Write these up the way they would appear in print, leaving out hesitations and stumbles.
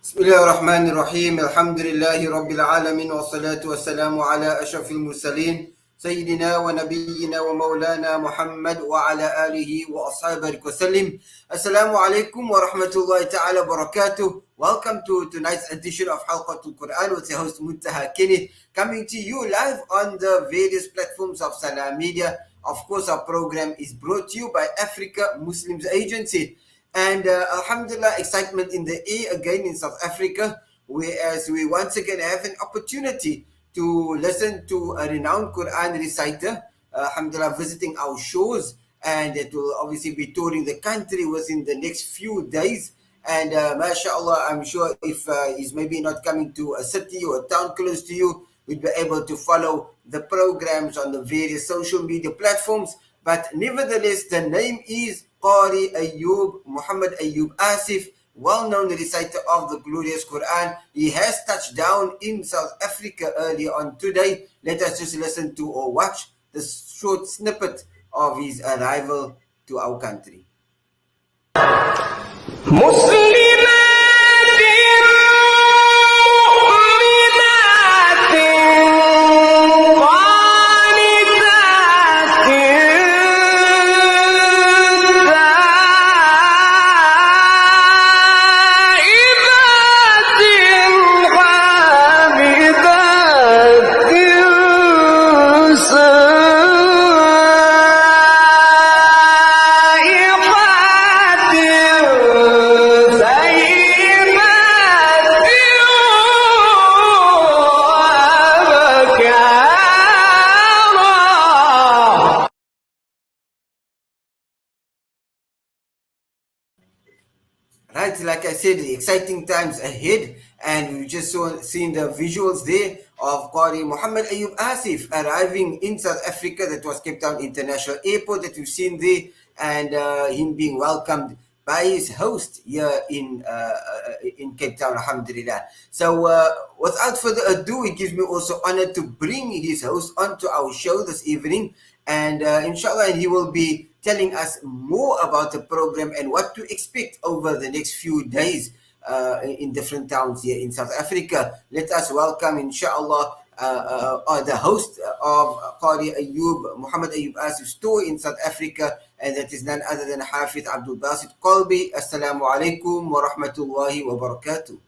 بسم الله الرحمن الرحيم الحمد لله رب العالمين والصلاة والسلام على أشرف المرسلين سيدنا ونبينا ومولانا محمد وعلى آله وأصحابه وسلم. Assalamu alaikum wa rahmatullahi ta'ala barakatuh. Welcome to tonight's edition of Halqatul Qur'an with your host Muntahaa Ebrahim, coming to you live on the various platforms of Salam Media. Of course, our program is brought to you by Africa Muslims Agency. And Alhamdulillah, excitement in the air again in South Africa, whereas we once again have an opportunity to listen to a renowned Quran reciter, Alhamdulillah, visiting our shows, and it will obviously be touring the country within the next few days. And mashallah, I'm sure if he's maybe not coming to a city or a town close to you, we'd be able to follow the programs on the various social media platforms. But nevertheless, the name is Qari Ayyub, Muhammad Ayyub Asif, well-known reciter of the glorious Quran. He has touched down in South Africa earlier on today. Let us just listen to or watch the short snippet of his arrival to our country. Right, like I said, the exciting times ahead, and we've just seen the visuals there of Qari Muhammad Ayyub Asif arriving in South Africa. That was Cape Town International Airport that we've seen there, and him being welcomed by his host here in Cape Town, alhamdulillah. So without further ado, it gives me also honor to bring his host onto our show this evening, and inshallah, he will be telling us more about the program and what to expect over the next few days in different towns here in South Africa. Let us welcome, inshallah, the host of Qari Ayyub, Muhammad Ayyub Asif's tour in South Africa, and that is none other than Haafidh Abdul Basit Colbie. Assalamu alaikum wa rahmatullahi wa barakatuh.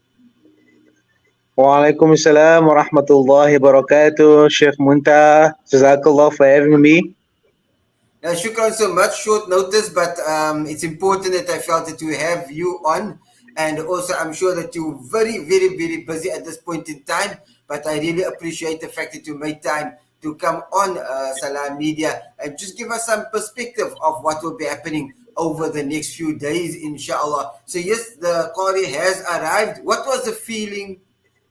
Wa alaikum assalam wa rahmatullahi wa barakatuh. Sheikh Muntahaa, Jazakallah for having me. Shukran so much, short notice, but it's important that I felt that we have you on, and also I'm sure that you're very, very, very busy at this point in time, but I really appreciate the fact that you made time to come on Salam Media and just give us some perspective of what will be happening over the next few days, inshallah. So yes, the Qari has arrived. What was the feeling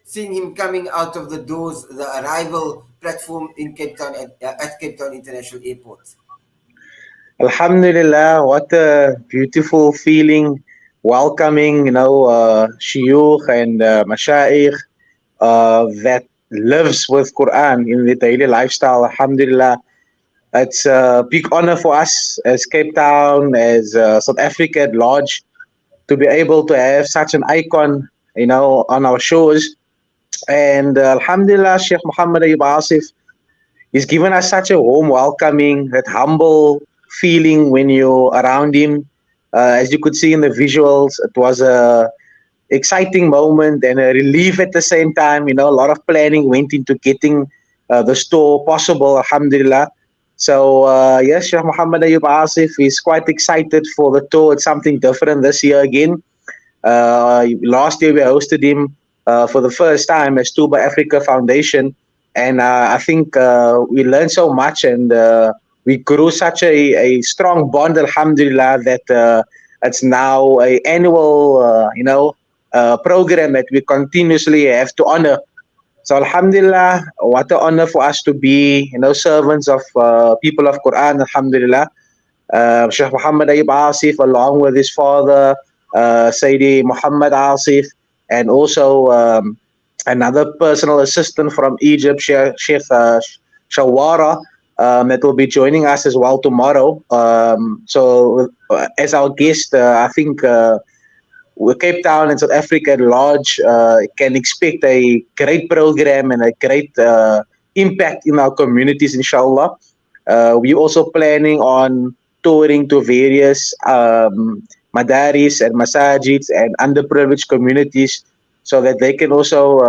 seeing him coming out of the doors, the arrival platform in Cape Town at Cape Town International Airport? Alhamdulillah, what a beautiful feeling, welcoming, shuyukh and mashayikh that lives with Quran in the daily lifestyle. Alhamdulillah, it's a big honor for us as Cape Town, as South Africa at large, to be able to have such an icon, on our shows. And Alhamdulillah, Sheikh Muhammad Ayyub Asif, he's given us such a warm welcoming, that humble feeling when you're around him. As you could see in the visuals, it was a exciting moment and a relief at the same time. A lot of planning went into getting the store possible, alhamdulillah. So yes, Sheikh Muhammad Ayyub Asif is quite excited for the tour. It's something different this year again. Last year we hosted him for the first time as Tuba Africa Foundation, and I think we learned so much, and we grew such a strong bond, alhamdulillah, that it's now an annual, program that we continuously have to honor. So alhamdulillah, what an honor for us to be, servants of people of Quran, alhamdulillah. Sheikh Muhammad Ayyub Asif, along with his father, Sayyidi Muhammad Asif, and also another personal assistant from Egypt, Sheikh Shawara, that will be joining us as well tomorrow. So as our guest, I think Cape Town and South Africa at large can expect a great program and a great impact in our communities, inshallah. We're also planning on touring to various madaris and masajids and underprivileged communities so that they can also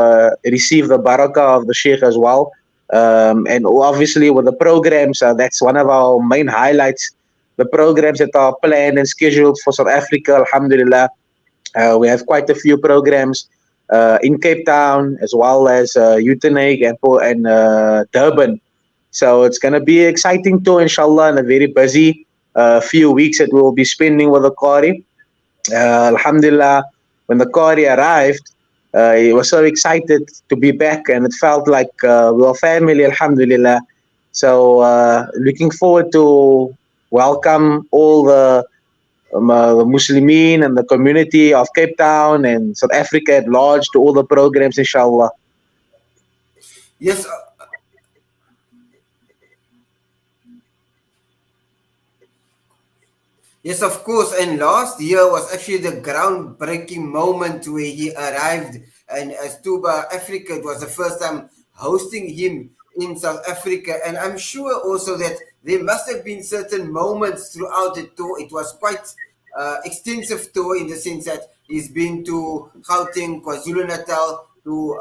receive the barakah of the Sheikh as well. And obviously, with the programs, that's one of our main highlights. The programs that are planned and scheduled for South Africa, alhamdulillah, we have quite a few programs in Cape Town as well as Uitenhage and Durban. So it's going to be an exciting tour, inshallah, and a very busy few weeks that we'll be spending with the Qari. Alhamdulillah, when the Qari arrived, he was so excited to be back, and it felt like we were family, alhamdulillah. So looking forward to welcome all the Muslimin and the community of Cape Town and South Africa at large to all the programs, inshallah. Yes. Yes, of course. And last year was actually the groundbreaking moment where he arrived. And as Tuba Africa, it was the first time hosting him in South Africa. And I'm sure also that there must have been certain moments throughout the tour. It was quite extensive tour in the sense that he's been to Gauteng, KwaZulu-Natal, to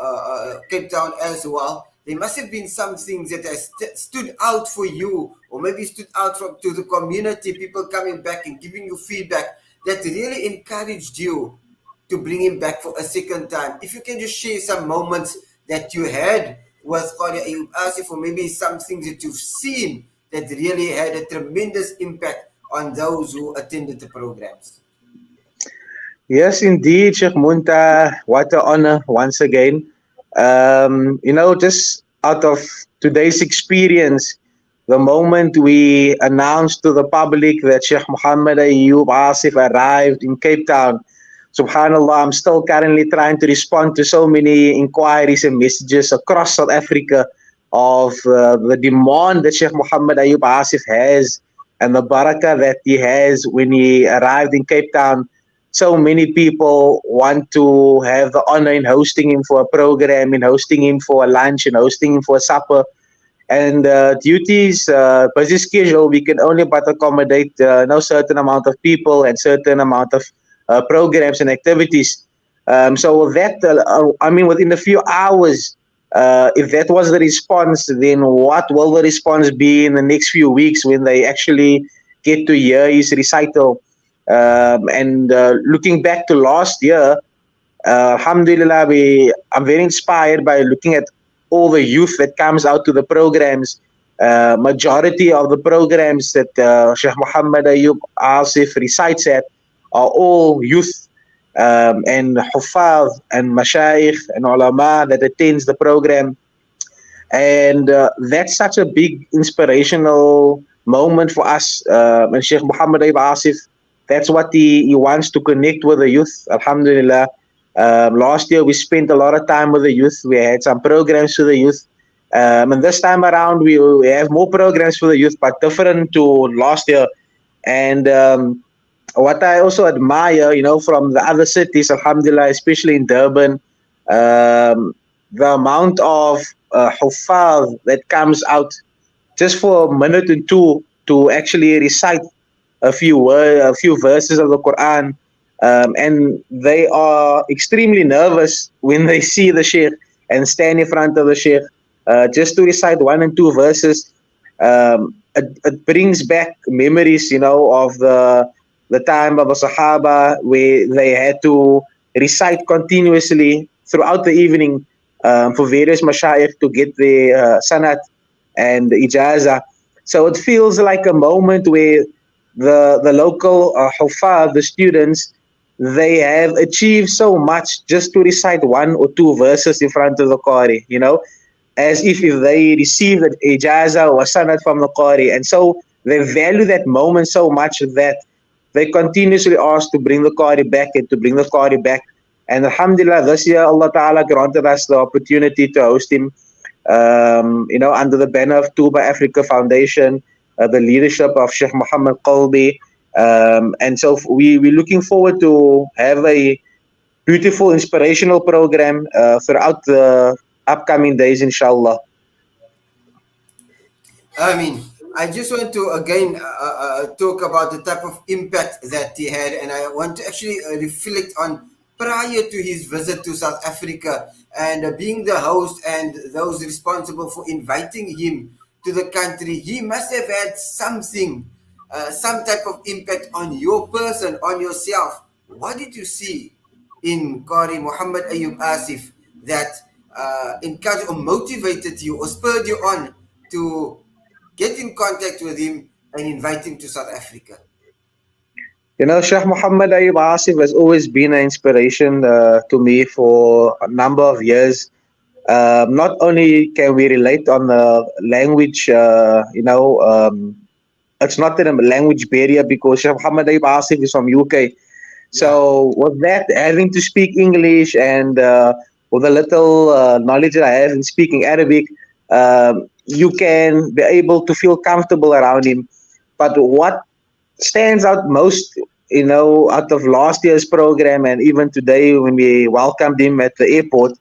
Cape Town as well. There must have been some things that has stood out for you, or maybe stood out to the community, people coming back and giving you feedback that really encouraged you to bring him back for a second time. If you can just share some moments that you had with Qadi Ayub Asif, or maybe some things that you've seen that really had a tremendous impact on those who attended the programs. Yes, indeed, Sheikh Muntahaa. What an honor once again. Just out of today's experience, the moment we announced to the public that Sheikh Muhammad Ayub Asif arrived in Cape Town, subhanallah, I'm still currently trying to respond to so many inquiries and messages across South Africa of the demand that Sheikh Muhammad Ayub Asif has and the barakah that he has when he arrived in Cape Town. So many people want to have the honor in hosting him for a program, in hosting him for a lunch, in hosting him for a supper. And duties, busy schedule, we can only but accommodate no certain amount of people and certain amount of programs and activities. So that, within a few hours, if that was the response, then what will the response be in the next few weeks when they actually get to hear his recital? Looking back to last year, alhamdulillah, I'm very inspired by looking at all the youth that comes out to the programs. Majority of the programs that Sheikh Muhammad Ayub Asif recites at are all youth and Huffaz and Mashayikh and Ulama that attends the program. And that's such a big inspirational moment for us. And Sheikh Muhammad Ayub Asif, that's what he wants to connect with the youth, alhamdulillah. Last year we spent a lot of time with the youth. We had some programs for the youth. And this time around we have more programs for the youth, but different to last year. And what I also admire, from the other cities, alhamdulillah, especially in Durban, the amount of huffaz that comes out just for a minute and two to actually recite a few verses of the Qur'an, and they are extremely nervous when they see the Sheikh and stand in front of the Sheikh just to recite 1 and 2 verses. It brings back memories, of the time of the Sahaba where they had to recite continuously throughout the evening for various mashayikh to get the sanat and the ijazah. So it feels like a moment where the local huffaz, the students, they have achieved so much just to recite 1 or 2 verses in front of the Qari, as if they received an ijazah or sanad from the Qari. And so they value that moment so much that they continuously ask to bring the Qari back and to bring the Qari back. And alhamdulillah, this year Allah Ta'ala granted us the opportunity to host him, under the banner of Tuba Africa Foundation, the leadership of Sheikh Muhammad Colbie And so we're looking forward to have a beautiful, inspirational program throughout the upcoming days, inshallah. I mean, I just want to again talk about the type of impact that he had, and I want to actually reflect on prior to his visit to South Africa and being the host and those responsible for inviting him to the country. He must have had something, some type of impact on your person, on yourself. What did you see in Qari Muhammad Ayub Asif that encouraged or motivated you or spurred you on to get in contact with him and invite him to South Africa? Sheikh Muhammad Ayub Asif has always been an inspiration to me for a number of years. Not only can we relate on the language, it's not a language barrier because Sheikh Muhammad Ayub Asif is from UK. Yeah. So with that, having to speak English and with a little knowledge that I have in speaking Arabic, you can be able to feel comfortable around him. But what stands out most, out of last year's program and even today when we welcomed him at the airport,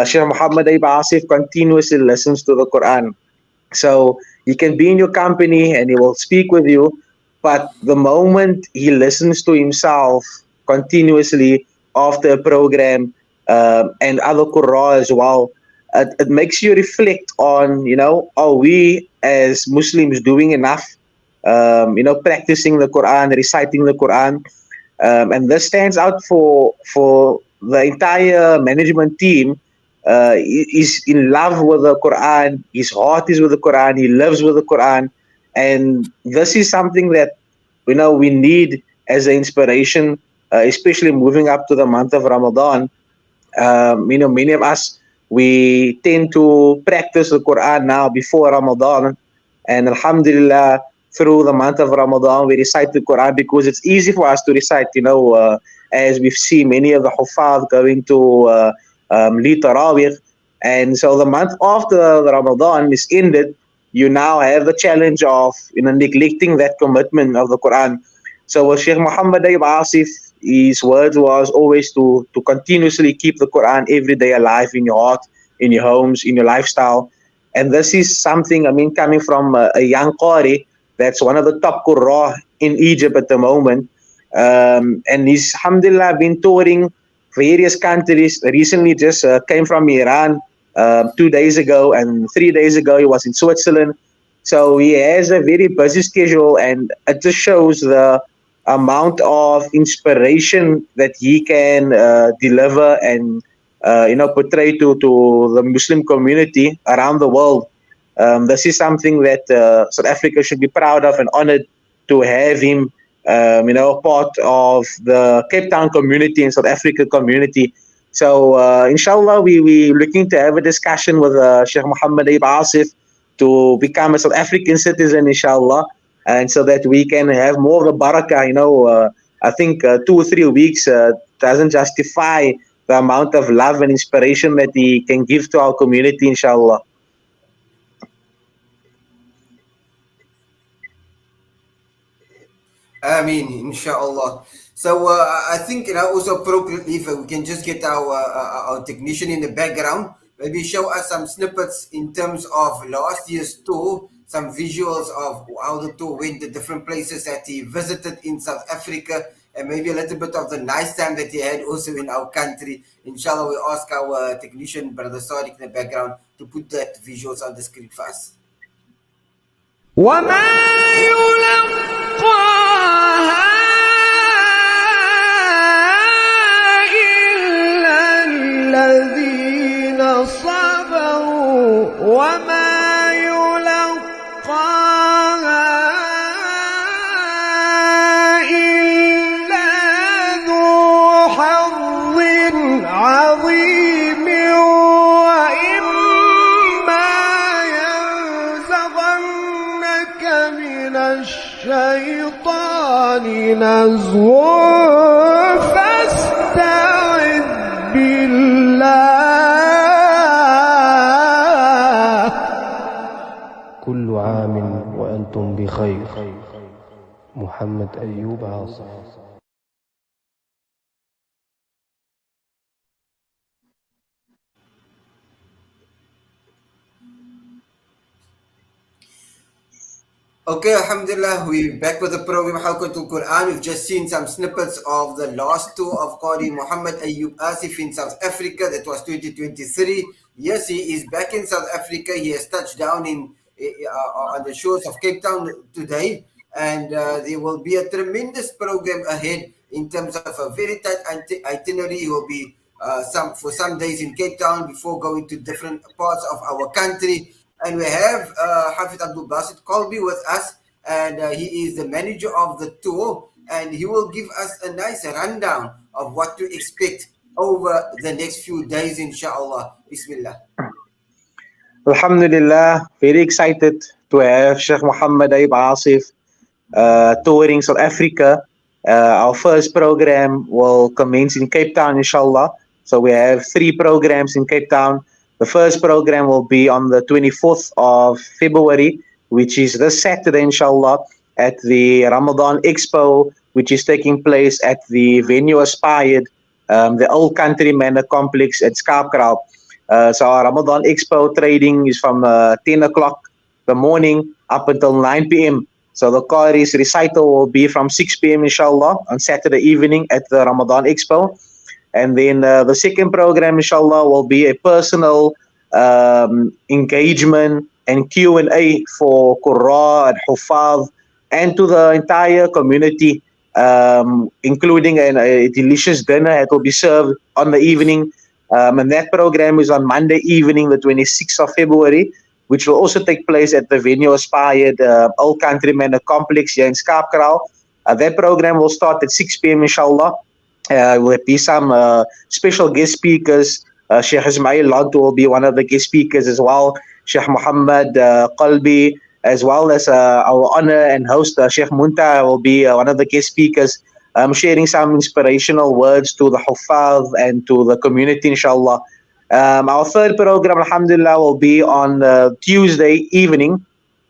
Sheikh Muhammad Ayub Asif continuously listens to the Quran. So he can be in your company and he will speak with you, but the moment he listens to himself continuously after a program and other Qur'an as well, it makes you reflect on, are we as Muslims doing enough? Practicing the Quran, reciting the Quran, and this stands out for the entire management team. He's in love with the Quran. His heart is with the Quran. He lives with the Quran, and this is something that we need as an inspiration, especially moving up to the month of Ramadan. Many of us, we tend to practice the Quran now before Ramadan, and Alhamdulillah, through the month of Ramadan, we recite the Quran because it's easy for us to recite. As we've seen many of the Hufadh going to lead Tarawih, and so the month after the Ramadan is ended, you now have the challenge of neglecting that commitment of the Quran. So with Sheikh Muhammad Ayub Asif, his words was always to continuously keep the Quran every day alive in your heart, in your homes, in your lifestyle. And this is something, coming from a young Qari that's one of the top Qurra in Egypt at the moment. And he's, alhamdulillah, been touring various countries. Recently just came from Iran 2 days ago, and 3 days ago he was in Switzerland. So he has a very busy schedule, and it just shows the amount of inspiration that he can deliver and portray to the Muslim community around the world. This is something that South Africa should be proud of and honored to have him, part of the Cape Town community and South Africa community. So, inshallah, we're looking to have a discussion with Sheikh Muhammad Ayub Asif to become a South African citizen, inshallah, and so that we can have more of the barakah. I think 2 or 3 weeks doesn't justify the amount of love and inspiration that he can give to our community, inshallah. I mean, inshallah. So I think also appropriately if we can just get our technician in the background, maybe show us some snippets in terms of last year's tour, some visuals of how the tour went, the different places that he visited in South Africa, and maybe a little bit of the nice time that he had also in our country. Inshallah, we ask our technician, Brother Sadiq, in the background to put that visuals on the screen for us. وما يلقاها إلا الذين صبروا وما يلقاها إلا ذو حظ عظيم وإما ينزغنك من الشيطان نزغ فاستعذ بالله كل عام وأنتم بخير محمد أيوب عاصف. Okay, Alhamdulillah, we're back with the program Halqatul Quran. We've just seen some snippets of the last tour of Qadi Muhammad Ayyub Asif in South Africa. That was 2023. Yes, he is back in South Africa. He has touched down on the shores of Cape Town today, and there will be a tremendous program ahead in terms of a very tight itinerary. He will be for some days in Cape Town before going to different parts of our country. And we have Haafidh Abdul Basit Colbie with us, and he is the manager of the tour, and he will give us a nice rundown of what to expect over the next few days, inshallah. Bismillah. Alhamdulillah, very excited to have Sheikh Muhammad Ayyub Asif touring South Africa. Our first program will commence in Cape Town, inshallah. So we have 3 programs in Cape Town. The first program will be on the 24th of February, which is this Saturday, inshallah, at the Ramadan Expo, which is taking place at the venue Aspired, the Old Country Manor Complex at Skarpkraal. So our Ramadan Expo trading is from 10 o'clock the morning up until 9 p.m. So the Qari's recital will be from 6 p.m. inshallah on Saturday evening at the Ramadan Expo. And then the second program, inshallah, will be a personal engagement and Q&A for Qur'an and Haafidh and to the entire community, including a delicious dinner that will be served on the evening. And that program is on Monday evening, the 26th of February, which will also take place at the venue Aspired Old Country Manor Complex here in Skarpkraal. That program will start at 6 p.m. inshallah. Will be some special guest speakers. Sheikh Ismail Lagdu will be one of the guest speakers as well. Sheikh Muhammad Colbie, as well as our honor and host Sheikh Muntahaa will be one of the guest speakers, sharing some inspirational words to the Haafidh and to the community, inshallah. Our third program, alhamdulillah, will be on Tuesday evening,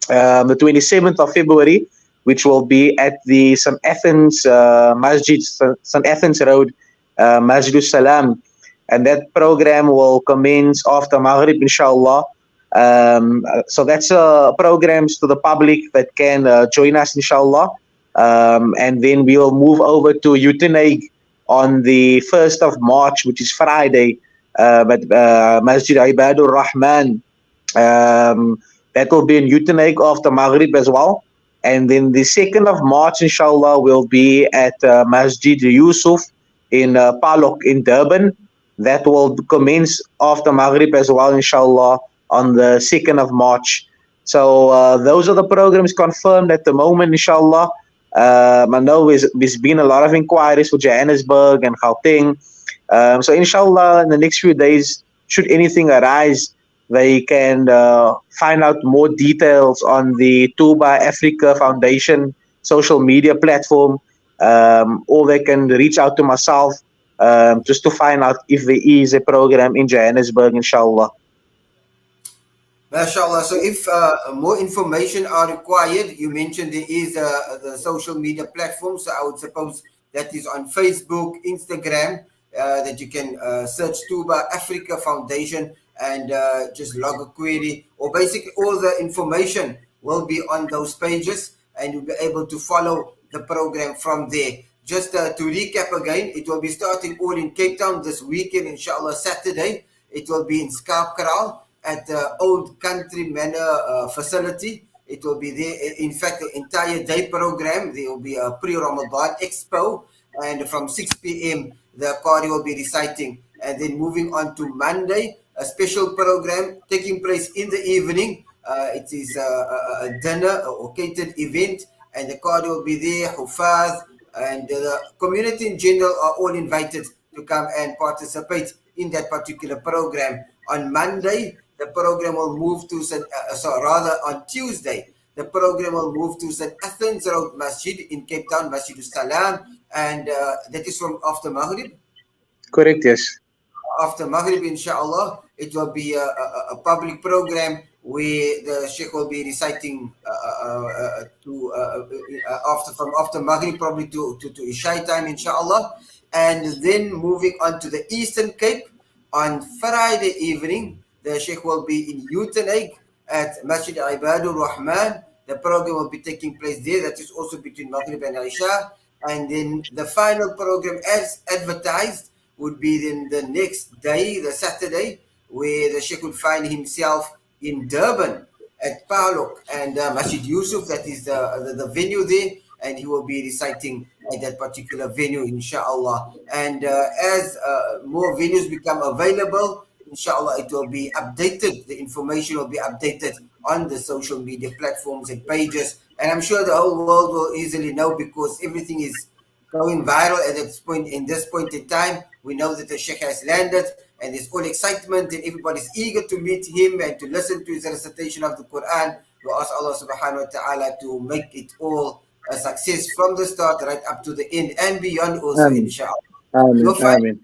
the 27th of February, which will be at the St. Athens Masjid, St. Athens Road, Masjid Salam. And that program will commence after Maghrib, inshallah. So that's programs to the public that can join us, inshallah. And then we will move over to Uitenhage on the 1st of March, which is Friday, but Masjid Ibadur Rahman. That will be in Uitenhage after Maghrib as well. And then the 2nd of March, inshallah, will be at Masjid Yusuf in Palok in Durban. That will commence after Maghrib as well, inshallah, on the 2nd of March. So those are the programs confirmed at the moment, inshallah. I know there's been a lot of inquiries for Johannesburg and Gauteng. So inshallah, in the next few days, should anything arise, they can find out more details on the Tuba Africa Foundation social media platform, or they can reach out to myself just to find out if there is a program in Johannesburg, inshallah. MashaAllah. So if more information are required, you mentioned there is the social media platform. So I would suppose that is on Facebook, Instagram, that you can search Tuba Africa Foundation and just log a query, or basically all the information will be on those pages and you'll be able to follow the program from there. Just to recap again, it will be starting all in Cape Town this weekend, inshallah, Saturday. It will be in Skarpkraal at the Old Country Manor facility. It will be there, in fact, the entire day program. There will be a pre-Ramadan expo, and from 6 p.m. the Qari will be reciting. And then moving on to Monday, a special program taking place in the evening. It is a dinner or catered event, and the Qari will be there, Haafidh, and the community in general are all invited to come and participate in that particular program. On Monday, the program will move to on Tuesday, the program will move to St. Athens Road Masjid in Cape Town, Masjid Salam, and that is from after Maghrib. Correct, yes. After Maghrib, inshallah, it will be a public program where the Sheikh will be reciting after Maghrib, probably to Isha time, inshallah. And then moving on to the Eastern Cape on Friday evening, the Sheikh will be in Utenegg at Masjid Ibadur Rahman. The program will be taking place there. That is also between Maghrib and Isha. And then the final program, as advertised, would be then the next day, the Saturday, where the Sheikh would find himself in Durban at Palok and Masjid Yusuf. That is the venue there, and he will be reciting at that particular venue, inshallah. And as more venues become available, inshallah, it will be updated. The information will be updated on the social media platforms and pages. And I'm sure the whole world will easily know, because everything is going viral at this point. In this point in time, we know that the Sheikh has landed, and there's all excitement, and everybody's eager to meet him and to listen to his recitation of the Quran. We ask Allah subhanahu wa ta'ala to make it all a success from the start right up to the end and beyond also, Ameen. inshallah. Ameen. Your final Ameen.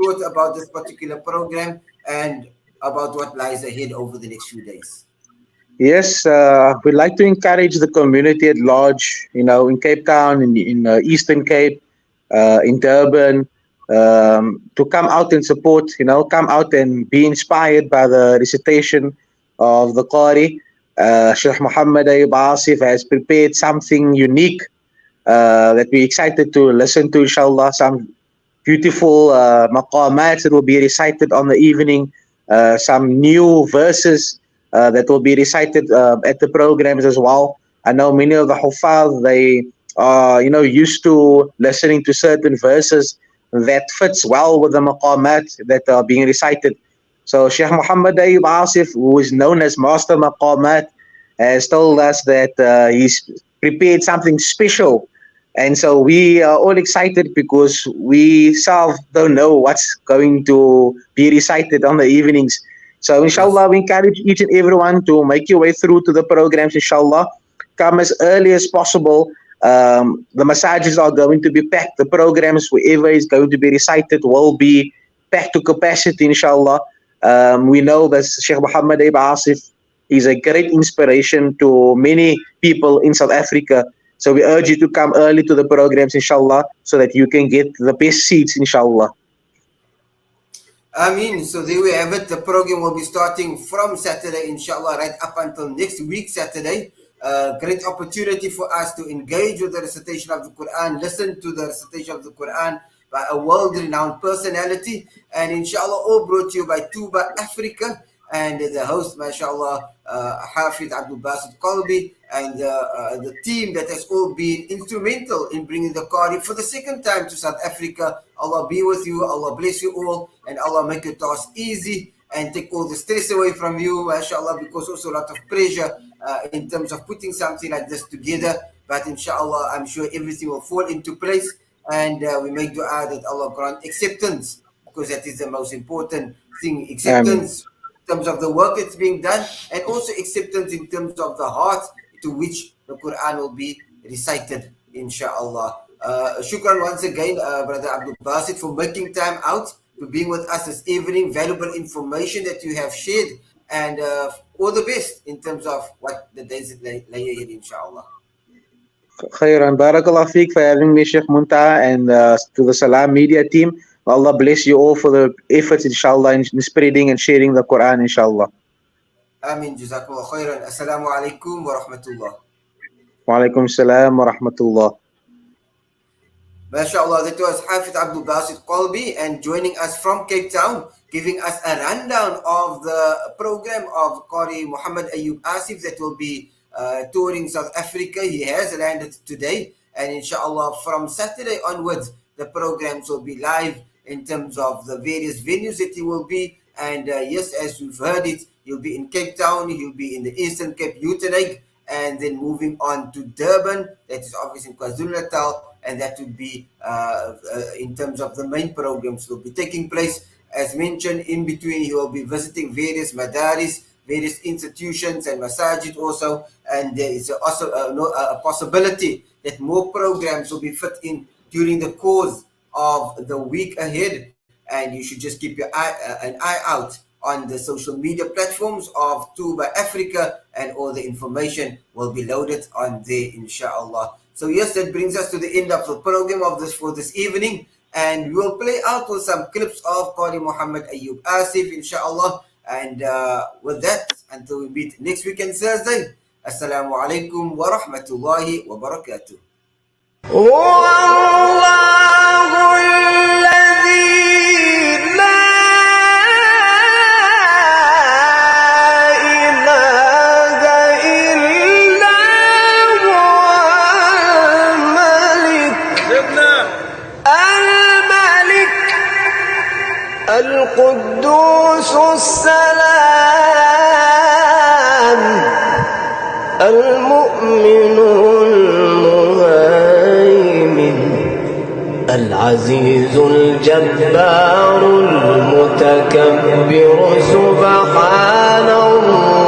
thoughts about this particular program and about what lies ahead over the next few days? Yes, we'd like to encourage the community at large, in Cape Town, in Eastern Cape, in Durban, to come out and support, come out and be inspired by the recitation of the Qari. Sheikh Muntahaa Ebrahim has prepared something unique that we're excited to listen to, inshallah. Some beautiful maqamats that will be recited on the evening, some new verses that will be recited at the programs as well. I know many of the Hufaz, they are, used to listening to certain verses that fits well with the maqamat that are being recited. So Sheikh Muntahaa Ebrahim, who is known as Master Maqamat, has told us that he's prepared something special. And so we are all excited because we self don't know what's going to be recited on the evenings. So inshallah, we encourage each and everyone to make your way through to the programs, inshallah. Come as early as possible. The masajids are going to be packed. The programs, wherever is going to be recited, will be packed to capacity, inshallah. We know that Sheikh Muntahaa Ebrahim is a great inspiration to many people in South Africa. So we urge you to come early to the programs, inshallah, so that you can get the best seats, inshallah. Ameen. So there we have it. The program will be starting from Saturday, inshallah, right up until next week, Saturday. Great opportunity for us to engage with the recitation of the Quran, listen to the recitation of the Quran by a world-renowned personality, and inshallah all brought to you by Tuba Africa, and the host, mashallah, Haafidh Abdul Basit Colbie, and the team that has all been instrumental in bringing the Qari for the second time to South Africa. Allah be with you, Allah bless you all, and Allah make your task easy and take all the stress away from you, mashallah, because also a lot of pressure in terms of putting something like this together. But inshallah, I'm sure everything will fall into place, and we make dua that Allah grant acceptance, because that is the most important thing. Acceptance in terms of the work that's being done, and also acceptance in terms of the heart to which the Quran will be recited, inshallah. Shukran once again, Brother Abdul Basit, for making time out to being with us this evening. Valuable information that you have shared, and all the best in terms of what the days that lay ahead, inshallah. Khairan. Barakallah Feek for having me, Sheikh Muntahaa, and to the Salam Media team. Allah bless you all for the efforts, inshallah, in spreading and sharing the Quran, inshallah. Ameen. Jazakumullah khairan. Assalamu alaikum wa rahmatullah. Wa alaikum salam wa rahmatullah. MashaAllah, that was Haafidh Abdul Basit Colbie, and joining us from Cape Town, giving us a rundown of the program of Qari Muhammad Ayub Asif that will be touring South Africa. He has landed today, and inshallah from Saturday onwards, the programs will be live in terms of the various venues that he will be. And yes, as we've heard it, he'll be in Cape Town, he'll be in the Eastern Cape, Utenegg, and then moving on to Durban, that is obviously in KwaZulu-Natal, and that would be in terms of the main programs will be taking place. As mentioned, in between he will be visiting various madaris, various institutions and masajid also, and there is also a possibility that more programs will be fit in during the course of the week ahead, and you should just keep your an eye out on the social media platforms of Tuba Africa, and all the information will be loaded on there, inshallah. So yes, that brings us to the end of the program of this for this evening, and we'll play out with some clips of Qari Muhammad Ayub Asif, inshallah. And with that, until we meet next weekend Thursday, Assalamu alaikum wa rahmatullahi wa barakatuh. هو الله الذي لا إله إلا هو الملك القدوس السلام المؤمن المهيمن العزيز الجبار المتكبر سبحان الله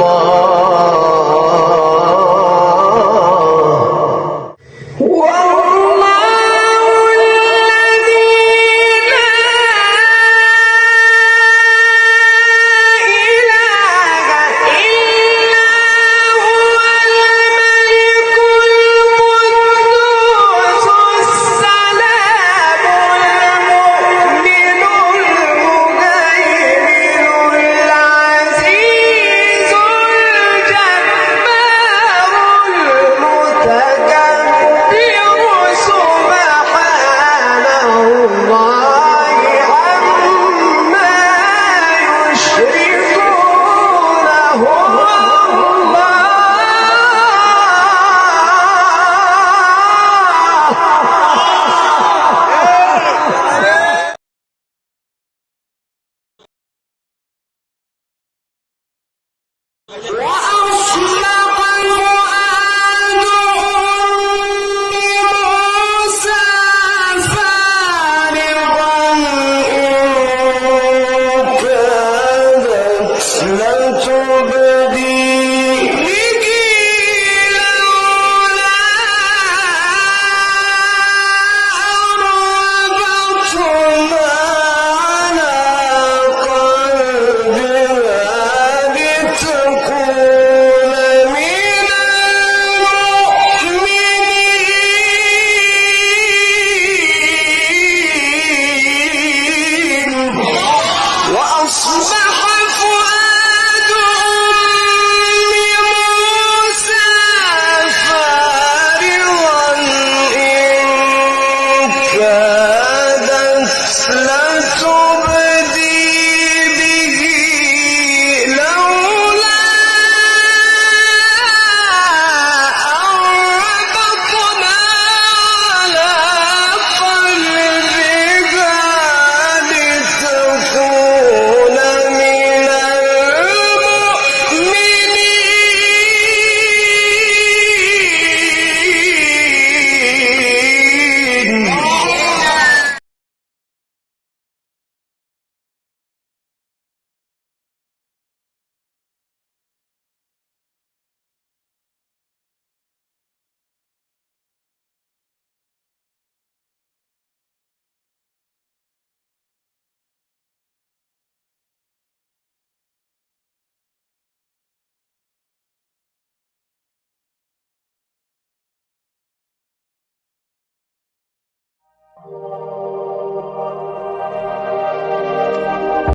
Thank you.